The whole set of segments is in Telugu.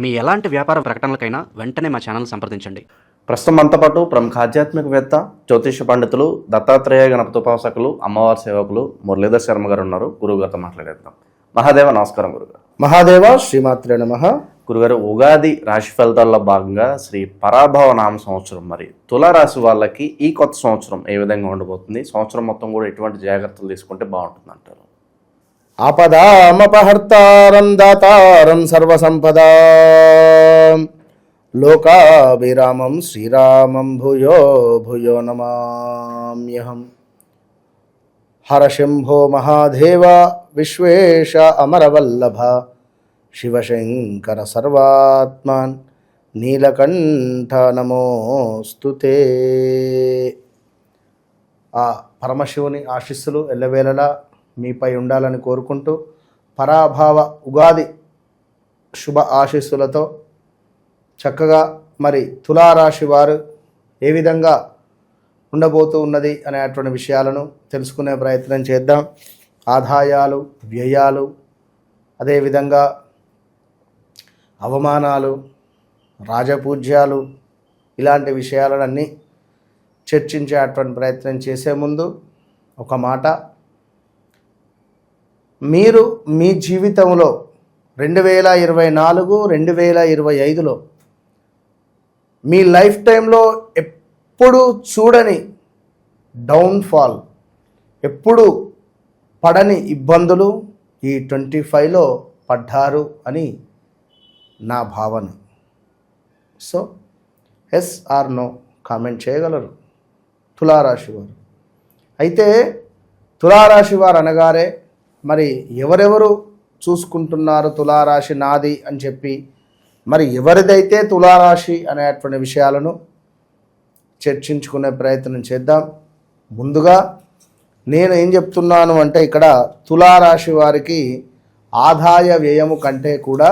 మీ ఎలాంటి వ్యాపార ప్రకటనలకైనా వెంటనే మా ఛానల్ సంప్రదించండి. ప్రస్తుతం మనతో పాటు ప్రముఖ ఆధ్యాత్మికవేత్త, జ్యోతిష పండితులు, దత్తాత్రేయ గణపతి ఉపాసకులు, అమ్మవారి సేవకులు మురళీధర్ శర్మ గారు ఉన్నారు. గురువుగారితో మాట్లాడేద్దాం. మహాదేవ నమస్కారం గురుగారు. మహాదేవ శ్రీమాత్రే నమః. గురుగారు, ఉగాది రాశి ఫలితాల్లో భాగంగా శ్రీ పరాభవ నామ సంవత్సరం, మరి తులారాశి వాళ్ళకి ఈ కొత్త సంవత్సరం ఏ విధంగా ఉండబోతుంది? సంవత్సరం మొత్తం కూడా ఎటువంటి జాగ్రత్తలు తీసుకుంటే బాగుంటుంది అంటారు? ఆపదామపహర్తారం దాతారం సర్వసంపదాం లోకాభిరామం శ్రీరామం భూయో భూయో నమామ్యహం. హర శంభో మహాదేవ విశ్వేశ అమరవల్లభ శివశంకర సర్వాత్మాన్ నీలకంఠ నమోస్తుతే. ఆ పరమశివుని ఆశీస్సులు ఎల్లవేళలా మీపై ఉండాలని కోరుకుంటూ, పరాభావ ఉగాది శుభ ఆశీస్సులతో చక్కగా మరి తులారాశి వారు ఏ విధంగా ఉండబోతూ ఉన్నది అనేటువంటి విషయాలను తెలుసుకునే ప్రయత్నం చేద్దాం. ఆదాయాలు, వ్యయాలు, అదేవిధంగా అవమానాలు, రాజపూజ్యాలు, ఇలాంటి విషయాలన్నీ చర్చించేటువంటి ప్రయత్నం చేసే ముందు ఒక మాట. మీరు మీ జీవితంలో 2024, 2025లో మీ లైఫ్ టైంలో ఎప్పుడు చూడని డౌన్ఫాల్, ఎప్పుడు పడని ఇబ్బందులు ఈ 25లో పడ్డారు అని నా భావన. So yes or no comment చేయగలరు తులారాశి వారు. అయితే తులారాశి వారు అనగానే మరి ఎవరెవరు చూసుకుంటున్నారు తులారాశి నాది అని చెప్పి, మరి ఎవరిదైతే తులారాశి అనేటువంటి విషయాలను చర్చించుకునే ప్రయత్నం చేద్దాం. ముందుగా నేను ఏం చెప్తున్నాను అంటే, ఇక్కడ తులారాశి వారికి ఆదాయ వ్యయము కంటే కూడా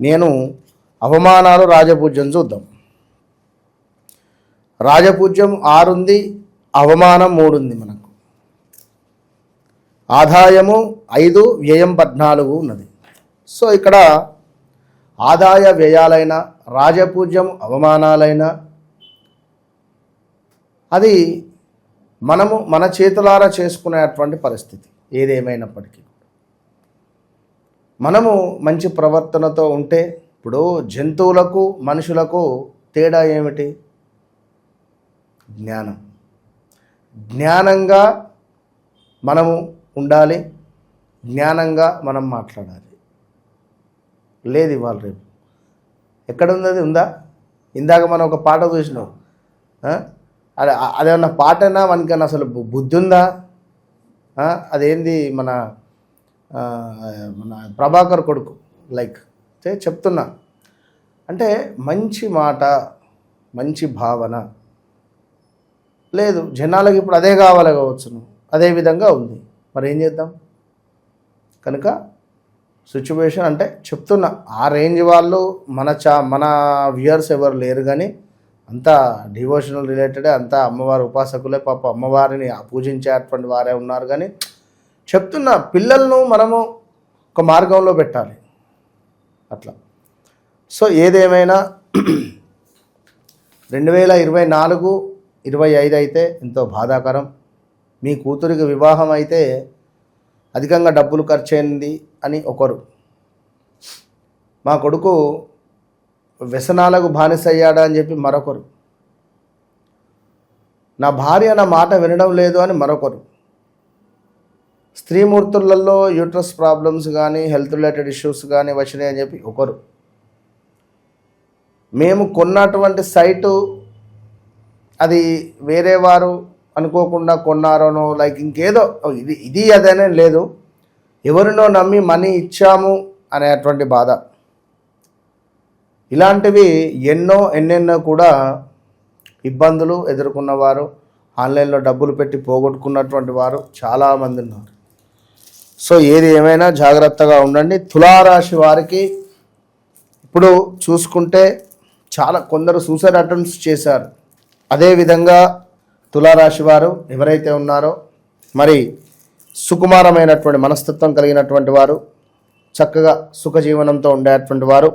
నేను అవమానాలు, రాజపూజ్యం చూద్దాం. రాజపూజ్యం 6 ఉంది, అవమానం 3 ఉంది. మనకు ఆదాయము 5, వ్యయం 14 ఉన్నది. సో ఇక్కడ ఆదాయ వ్యయాలైన, రాజపూజ్యం, అవమానాలైన అది మనము మన చేతులారా చేసుకునేటువంటి పరిస్థితి. ఏదేమైనప్పటికీ మనము మంచి ప్రవర్తనతో ఉంటే, ఇప్పుడు జంతువులకు మనుషులకు తేడా ఏమిటి? జ్ఞానం. జ్ఞానంగా మనము ఉండాలి, జ్ఞానంగా మనం మాట్లాడాలి. లేదు ఇవాళ రేపు ఎక్కడుంది? అది ఉందా? ఇందాక మనం ఒక పాట చూసినాం. అదేమన్నా పాటనా? మనకన్నా అసలు బుద్ధి ఉందా? అదేంది మన ప్రభాకర్ కొడుకు లైక్ చెప్తున్నా. అంటే మంచి మాట, మంచి భావన లేదు. జనాలకు ఇప్పుడు అదే కావాలి కావచ్చును, అదే విధంగా ఉంది. మరి ఏం చేద్దాం? కనుక సిచ్యువేషన్ అంటే చెప్తున్నా, ఆ రేంజ్ వాళ్ళు మన వ్యూయర్స్ ఎవరు లేరు, కానీ అంతా డివోషనల్ రిలేటెడే, అంతా అమ్మవారి ఉపాసకులే. పాప అమ్మవారిని పూజించేటువంటి వారే ఉన్నారు. కానీ చెప్తున్నా, పిల్లలను మనము ఒక మార్గంలో పెట్టాలి అట్లా. సో ఏదేమైనా 2024, 25 అయితే ఎంతో బాధాకరం. మీ కూతురికి వివాహం అయితే అధికంగా డబ్బులు ఖర్చయింది అని ఒకరు, మా కొడుకు వ్యసనాలకు బానిసయ్యాడా అని చెప్పి మరొకరు, నా భార్య నా మాట వినడం లేదు అని మరొకరు, స్త్రీమూర్తులలో యూట్రస్ ప్రాబ్లమ్స్ కానీ హెల్త్ రిలేటెడ్ ఇష్యూస్ కానీ వచ్చినాయి అని చెప్పి ఒకరు, మేము కొన్నటువంటి సైటు అది వేరే వారు అనుకోకుండా కొన్నారోనో, లైక్ ఇంకేదో ఇది అదేనే లేదు, ఎవరినో నమ్మి మనీ ఇచ్చాము అనేటువంటి బాధ. ఇలాంటివి ఎన్నెన్నో కూడా ఇబ్బందులు ఎదుర్కొన్నవారు, ఆన్లైన్లో డబ్బులు పెట్టి పోగొట్టుకున్నటువంటి వారు చాలామంది ఉన్నారు. సో ఏది ఏమైనా జాగ్రత్తగా ఉండండి. తులారాశి వారికి ఇప్పుడు చూసుకుంటే చాలా కొందరు సూసైడ్ అటెంప్ట్స్ చేశారు. అదేవిధంగా తులారాశి వారు ఎవరైతే ఉన్నారో మరి సుకుమారమైనటువంటి మనస్తత్వం కలిగినటువంటి వారు, చక్కగా సుఖజీవనంతో ఉండేటువంటి వారు,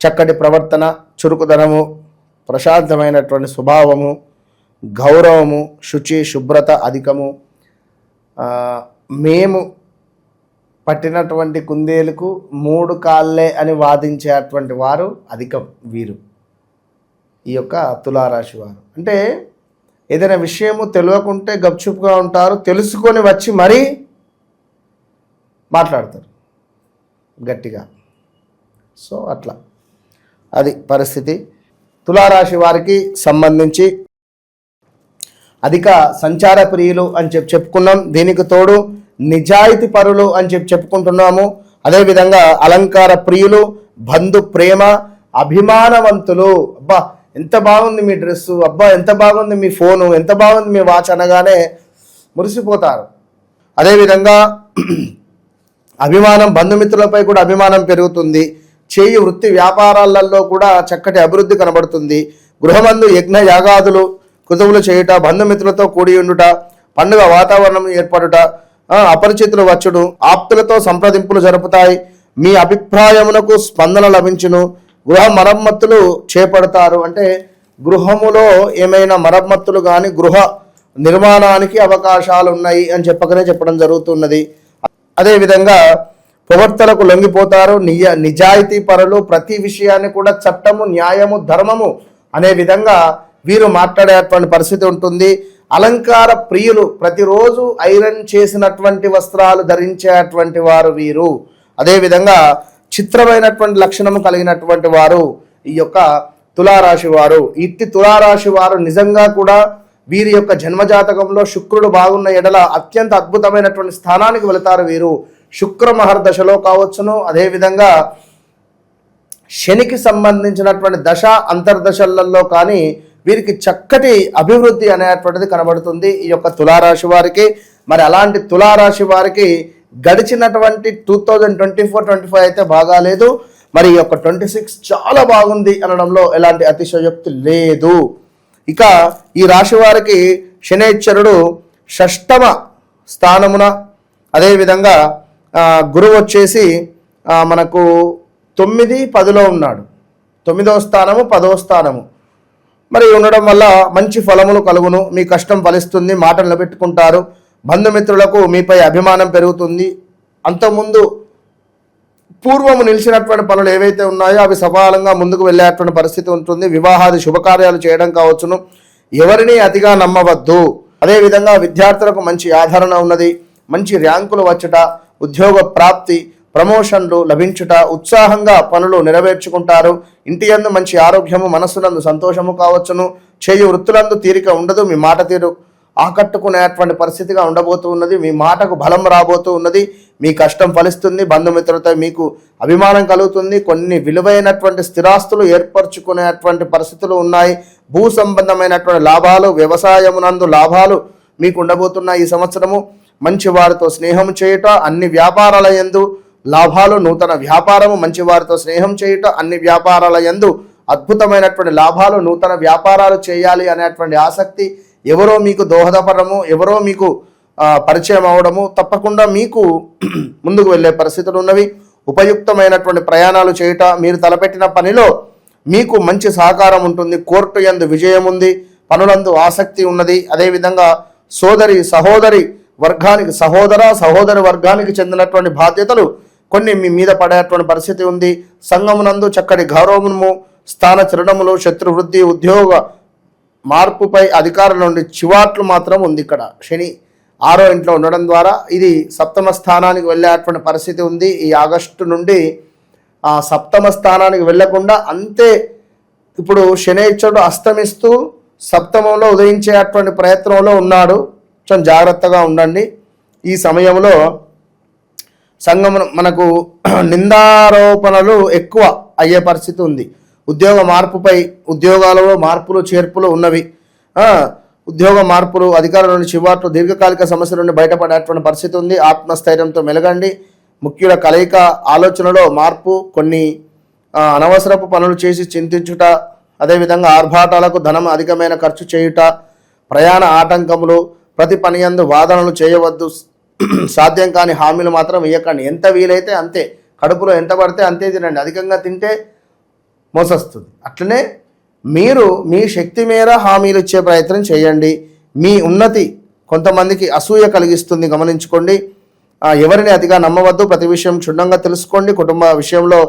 చక్కటి ప్రవర్తన, చురుకుదనము, ప్రశాంతమైనటువంటి స్వభావము, గౌరవము, శుచి శుభ్రత అధికము. మేము పట్టినటువంటి కుందేలకు 3 కాళ్ళే అని వాదించేటువంటి వారు అధికం వీరు, ఈ యొక్క తులారాశి వారు. అంటే ఏదైనా విషయము తెలియకుంటే గప్చుప్గా ఉంటారు, తెలుసుకొని వచ్చి మరీ మాట్లాడతారు గట్టిగా. సో అట్లా అది పరిస్థితి. తులారాశి వారికి సంబంధించి అధిక సంచార ప్రియులు అని చెప్పుకున్నాం. దీనికి తోడు నిజాయితీ పరులు అని చెప్పుకుంటున్నాము. అదేవిధంగా అలంకార ప్రియులు, బంధు ప్రేమ, అభిమానవంతులు. అబ్బా ఎంత బాగుంది మీ డ్రెస్సు, అబ్బా ఎంత బాగుంది మీ ఫోను, ఎంత బాగుంది మీ వాచ్ అనగానే మురిసిపోతారు. అదేవిధంగా అభిమానం, బంధుమిత్రులపై కూడా అభిమానం పెరుగుతుంది. చేయి వృత్తి వ్యాపారాలలో కూడా చక్కటి అభివృద్ధి కనబడుతుంది. గృహమందు యజ్ఞ యాగాదులు కుతువులు చేయుట, బంధుమిత్రులతో కూడి ఉండుట, పండుగ వాతావరణం ఏర్పడుట, అపరిచితులు వచ్చుడు, ఆప్తులతో సంప్రదింపులు జరుపుతాయి. మీ అభిప్రాయమునకు స్పందన లభించును. గృహ మరమ్మతులు చేపడతారు. అంటే గృహములో ఏమైనా మరమ్మతులు కానీ గృహ నిర్మాణానికి అవకాశాలు ఉన్నాయి అని చెప్పడం జరుగుతున్నది. అదేవిధంగా ప్రవర్తనకు లొంగిపోతారు. నిజాయితీ పరులు, ప్రతి విషయాన్ని కూడా చట్టము, న్యాయము, ధర్మము అనే విధంగా వీరు మాట్లాడేటువంటి పరిస్థితి ఉంటుంది. అలంకార ప్రియులు, ప్రతిరోజు ఐరన్ చేసినటువంటి వస్త్రాలు ధరించేటువంటి వారు వీరు. అదేవిధంగా చిత్రమైనటువంటి లక్షణము కలిగినటువంటి వారు ఈ యొక్క తులారాశి వారు. ఇట్టి తులారాశి వారు నిజంగా కూడా వీరి యొక్క జన్మజాతకంలో శుక్రుడు బాగున్న ఎడల అత్యంత అద్భుతమైనటువంటి స్థానానికి వెళతారు వీరు. శుక్ర మహర్దశలో కావచ్చును, అదేవిధంగా శనికి సంబంధించినటువంటి దశ అంతర్దశలలో కానీ వీరికి చక్కటి అభివృద్ధి అనేటువంటిది కనబడుతుంది ఈ యొక్క తులారాశి వారికి. మరి అలాంటి తులారాశి వారికి గడిచినటువంటి 2024-25 అయితే బాగాలేదు. మరి ఈ యొక్క 26 చాలా బాగుంది అనడంలో ఎలాంటి అతిశయోక్తి లేదు. ఇక ఈ రాశి వారికి శనైశ్వరుడు 6వ స్థానమున, అదేవిధంగా గురువు వచ్చేసి మనకు 9, 10లో ఉన్నాడు. 9వ స్థానము, 10వ స్థానము మరి ఉండడం వల్ల మంచి ఫలములు కలుగును. మీ కష్టం ఫలిస్తుంది, మాట నిలబెట్టుకుంటారు. బంధుమిత్రులకు మీపై అభిమానం పెరుగుతుంది. అంతకుముందు పూర్వము నిలిచినటువంటి పనులు ఏవైతే ఉన్నాయో అవి సఫలంగా ముందుకు వెళ్ళేటువంటి పరిస్థితి ఉంటుంది. వివాహాది శుభకార్యాలు చేయడం కావచ్చును. ఎవరిని అతిగా నమ్మవద్దు. అదేవిధంగా విద్యార్థులకు మంచి ఆదరణ ఉన్నది. మంచి ర్యాంకులు వచ్చుట, ఉద్యోగ ప్రాప్తి, ప్రమోషన్లు లభించుట, ఉత్సాహంగా పనులు నెరవేర్చుకుంటారు. ఇంటి యందు మంచి ఆరోగ్యము, మనస్సునందు సంతోషము కావచ్చును. చేయు వృత్తులందు తీరిక ఉండదు. మీ మాట తీరు ఆకట్టుకునేటువంటి పరిస్థితిగా ఉండబోతూ ఉన్నది. మీ మాటకు బలం రాబోతూ ఉన్నది. మీ కష్టం ఫలిస్తుంది. బంధుమిత్రులతో మీకు అభిమానం కలుగుతుంది. కొన్ని విలువైనటువంటి స్థిరాస్తులు ఏర్పరచుకునేటువంటి పరిస్థితులు ఉన్నాయి. భూ సంబంధమైనటువంటి లాభాలు, వ్యవసాయమునందు లాభాలు మీకు ఉండబోతున్నాయి. ఈ సంవత్సరము మంచి వారితో స్నేహం చేయుట, అన్ని వ్యాపారాల యందు లాభాలు. నూతన వ్యాపారము, మంచి వారితో స్నేహం చేయుట, అన్ని వ్యాపారాల యందు అద్భుతమైనటువంటి లాభాలు. నూతన వ్యాపారాలు చేయాలి అనేటువంటి ఆసక్తి, ఎవరో మీకు దోహదపడము, ఎవరో మీకు పరిచయం అవడము తప్పకుండా మీకు ముందుకు వెళ్ళే పరిస్థితులు ఉన్నవి. ఉపయుక్తమైనటువంటి ప్రయాణాలు చేయుట, మీరు తలపెట్టిన పనిలో మీకు మంచి సహకారం ఉంటుంది. కోర్టు యందు విజయం ఉంది. పనులందు ఆసక్తి ఉన్నది. అదేవిధంగా సహోదరి వర్గానికి చెందినటువంటి బాధ్యతలు కొన్ని మీ మీద పడేటువంటి పరిస్థితి ఉంది. సంఘమునందు చక్కటి గౌరవము, స్థాన చిరణములు, శత్రువృద్ధి, ఉద్యోగ మార్పుపై అధికారుల నుండి చివాట్లు మాత్రం ఉంది. ఇక్కడ శని 6వ ఇంట్లో ఉండడం ద్వారా ఇది 7వ స్థానానికి వెళ్ళేటువంటి పరిస్థితి ఉంది. ఈ ఆగస్టు నుండి 7వ స్థానానికి వెళ్లకుండా అంతే. ఇప్పుడు శనైశ్వరుడు అస్తమిస్తూ 7మంలో ఉదయించేటువంటి ప్రయత్నంలో ఉన్నాడు. కొంచెం జాగ్రత్తగా ఉండండి. ఈ సమయంలో సంఘం మనకు నిందారోపణలు ఎక్కువ అయ్యే పరిస్థితి ఉంది. ఉద్యోగాలలో మార్పులు చేర్పులు ఉన్నవి. ఉద్యోగ మార్పులు, అధికారుల నుండి చివాట్లు, దీర్ఘకాలిక సమస్యల నుండి బయటపడేటువంటి పరిస్థితి ఉంది. ఆత్మస్థైర్యంతో మెలగండి. ముఖ్యుల కలయిక, ఆలోచనలో మార్పు, కొన్ని అనవసరపు పనులు చేసి చింతించుట, అదేవిధంగా ఆర్భాటాలకు ధనం అధికమైన ఖర్చు చేయుట, ప్రయాణ ఆటంకములు, ప్రతి పని యందు వాదనలు చేయవద్దు. సాధ్యం కాని హామీలు మాత్రం ఇవ్వకండి. ఎంత వీలైతే అంతే, కడుపులో ఎంత పడితే అంతే తినండి. అధికంగా తింటే మోసొస్తుంది. అట్లనే మీరు మీ శక్తి మేర హామీలు ఇచ్చే ప్రయత్నం చేయండి. మీ ఉన్నతి కొంతమందికి అసూయ కలిగిస్తుంది, గమనించుకోండి. ఎవరిని అతిగా నమ్మవద్దు, ప్రతి విషయం క్షుణ్ణంగా తెలుసుకోండి. కుటుంబ విషయంలో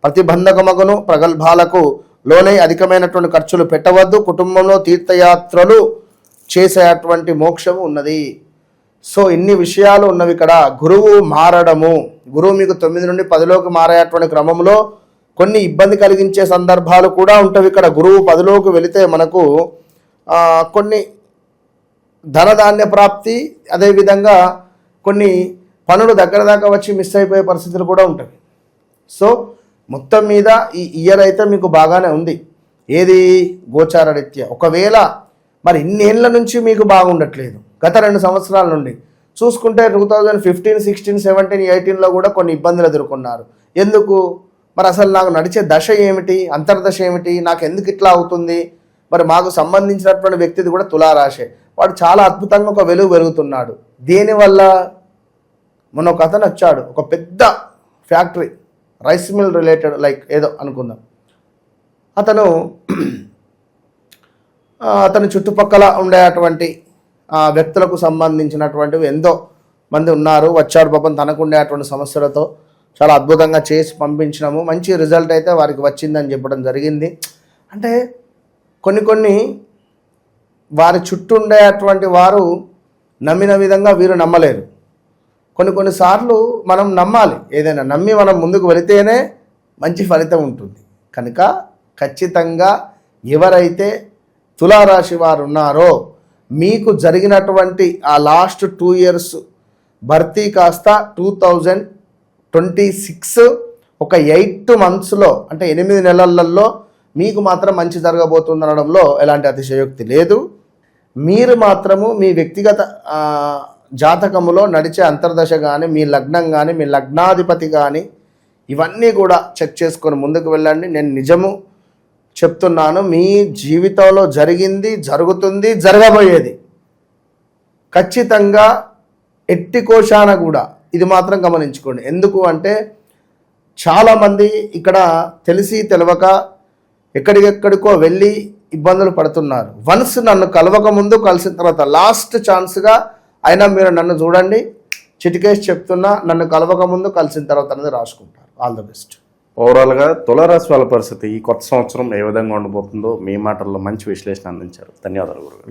ప్రతిబంధకమగును, ప్రగల్భాలకు లోనై అధికమైనటువంటి ఖర్చులు పెట్టవద్దు. కుటుంబంలో తీర్థయాత్రలు చేసేటువంటి మోక్షము ఉన్నది. సో ఇన్ని విషయాలు ఉన్నవి ఇక్కడ. గురువు మారడము, గురువు మీకు 9 నుండి 10లోకి మారేటువంటి క్రమంలో కొన్ని ఇబ్బంది కలిగించే సందర్భాలు కూడా ఉంటవి ఇక్కడ. గురువు 10లోకి వెళితే మనకు కొన్ని ధనధాన్య ప్రాప్తి, అదేవిధంగా కొన్ని పనులు దగ్గర దాకా వచ్చి మిస్ అయిపోయే పరిస్థితులు కూడా ఉంటాయి. సో మొత్తం మీద ఈ ఇయర్ అయితే మీకు బాగానే ఉంది. ఏది గోచార రీత్యా. ఒకవేళ మరి ఇన్నేళ్ల నుంచి మీకు బాగుండట్లేదు, గత 2 సంవత్సరాల నుండి చూసుకుంటే 2015, 16, 17, 18లో కూడా కొన్ని ఇబ్బందులు ఎదుర్కొన్నారు. ఎందుకు మరి? అసలు నాకు నడిచే దశ ఏమిటి, అంతర్దశ ఏమిటి, నాకు ఎందుకు ఇట్లా అవుతుంది? మరి మాకు సంబంధించినటువంటి వ్యక్తిది కూడా తులారాశే. వాడు చాలా అద్భుతంగా ఒక వెలుగు వెలుగుతున్నాడు. దేనివల్ల? మొన్న ఒక అతను వచ్చాడు, ఒక పెద్ద factory, rice mill related, like ఏదో అనుకుందాం. అతని చుట్టుపక్కల ఉండేటువంటి వ్యక్తులకు సంబంధించినటువంటివి ఎంతో మంది ఉన్నారు. వచ్చాడు పాపం, తనకు ఉండేటువంటి సమస్యలతో చాలా అద్భుతంగా చేసి పంపించినాము. మంచి రిజల్ట్ అయితే వారికి వచ్చిందని చెప్పడం జరిగింది. అంటే కొన్ని వారి చుట్టూ ఉండేటువంటి వారు నమ్మిన విధంగా వీరు నమ్మలేరు. కొన్నిసార్లు మనం నమ్మాలి. ఏదైనా నమ్మి మనం ముందుకు వెళితేనే మంచి ఫలితం ఉంటుంది. కనుక ఖచ్చితంగా ఎవరైతే తులారాశి వారు ఉన్నారో మీకు జరిగినటువంటి ఆ లాస్ట్ 2 years భర్తీ కాస్త 2026 ఒక 8 monthsలో, అంటే 8 నెలలలో మీకు మాత్రం మంచి జరగబోతుంది అనడంలో ఎలాంటి అతిశయోక్తి లేదు. మీరు మాత్రము మీ వ్యక్తిగత జాతకములో నడిచే అంతర్దశ కానీ, మీ లగ్నం కానీ, మీ లగ్నాధిపతి కానీ, ఇవన్నీ కూడా చెక్ చేసుకొని ముందుకు వెళ్ళండి. నేను నిజము చెప్తున్నాను, మీ జీవితంలో జరిగింది, జరుగుతుంది, జరగబోయేది ఖచ్చితంగా ఎట్టి కోశాన కూడా ఇది మాత్రం గమనించుకోండి. ఎందుకు అంటే చాలామంది ఇక్కడ తెలిసి తెలవక ఎక్కడికెక్కడికో వెళ్ళి ఇబ్బందులు పడుతున్నారు. వన్స్ నన్ను కలవక ముందు, కలిసిన తర్వాత లాస్ట్ ఛాన్స్గా అయినా మీరు నన్ను చూడండి, చిటికేసి చెప్తున్నా, నన్ను కలవక ముందు, కలిసిన తర్వాత అనేది రాసుకుంటారు. All the best. ఓవరాల్గా తులారాశి వాళ్ళ పరిస్థితి ఈ కొత్త సంవత్సరం ఏ విధంగా ఉండబోతుందో మీ మాటల్లో మంచి విశ్లేషణ అందించారు. ధన్యవాదాలు గురుగారు.